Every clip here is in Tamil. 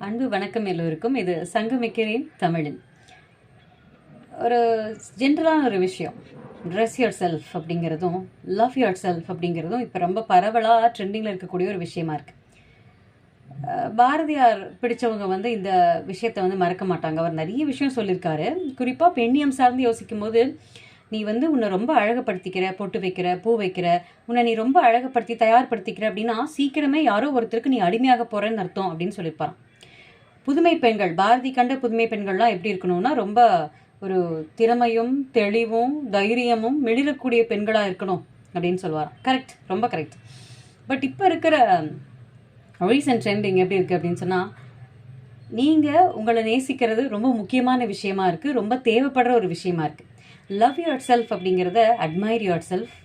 அன்பு வணக்கம் எல்லோருக்கும். இது சங்கமிக்கிறேன் தமிழில். ஒரு ஜென்ரலான ஒரு விஷயம், ட்ரெஸ் யுவர் செல்ஃப் அப்படிங்கிறதும் லவ் யுவர் செல்ஃப் அப்படிங்கிறதும் இப்போ ரொம்ப பரவலாக ட்ரெண்டிங்கில் இருக்கக்கூடிய ஒரு விஷயமா இருக்குது. பாரதியார் பிடிச்சவங்க இந்த விஷயத்தை மறக்க மாட்டாங்க. அவர் நிறைய விஷயம் சொல்லியிருக்காரு. குறிப்பாக பெண்ணியம் சார்ந்து யோசிக்கும் போது, நீ உன்னை ரொம்ப அழகுப்படுத்திக்கிற, பொட்டு வைக்கிற, பூ வைக்கிற, உன்னை நீ ரொம்ப அழகுப்படுத்தி தயார்படுத்திக்கிற அப்படின்னா சீக்கிரமே யாரோ ஒருத்தருக்கு நீ அடிமையாக போகிறேன்னு அர்த்தம் அப்படின்னு சொல்லியிருப்பாரான். புதுமை பெண்கள், பாரதி கண்ட புதுமை பெண்கள்லாம் எப்படி இருக்கணும்னா ரொம்ப ஒரு திறமையும் தெளிவும் தைரியமும் மிளிரக்கூடிய பெண்களாக இருக்கணும் அப்படின்னு சொல்லுவாராம். கரெக்ட், ரொம்ப கரெக்ட். பட் இப்போ இருக்கிற ரீசன்ட் ட்ரெண்டிங் எப்படி இருக்குது அப்படின்னு சொன்னால், நீங்கள் உங்களை நேசிக்கிறது ரொம்ப முக்கியமான விஷயமா இருக்குது, ரொம்ப தேவைப்படுற ஒரு விஷயமா இருக்குது. லவ் யுவர் செல்ஃப் அப்படிங்கிறத admire your self,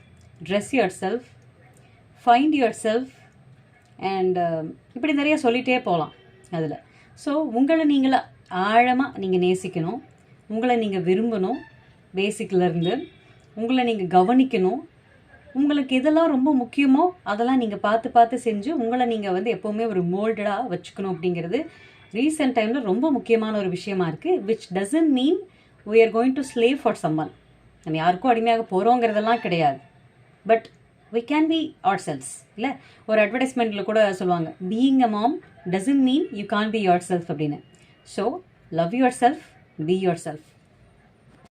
dress your self, find your self and இப்படி நிறைய சொல்லிகிட்டே போகலாம் அதில். ஸோ உங்களை நீங்களா ஆழமாக நீங்கள் நேசிக்கணும், உங்களை நீங்கள் விரும்பணும், பேசிக்லேருந்து உங்களை நீங்கள் கவனிக்கணும். உங்களுக்கு எதெல்லாம் ரொம்ப முக்கியமோ அதெல்லாம் நீங்கள் பார்த்து பார்த்து செஞ்சு உங்களை நீங்கள் எப்போவுமே ஒரு மோல்டடாக வச்சுக்கணும் அப்படிங்கிறது ரீசெண்ட் டைமில் ரொம்ப முக்கியமான ஒரு விஷயமா இருக்குது. Which doesn't mean we are going to slave for someone. நம்ம யாருக்கும் அடிமையாக போகிறோங்கிறதெல்லாம் கிடையாது. But we can be ourselves. இல்லை, ஒரு அட்வர்டைஸ்மெண்ட்டில் கூட சொல்லுவாங்க, being a mom doesn't mean you can't be yourself அப்படின்னு. So love yourself, be yourself.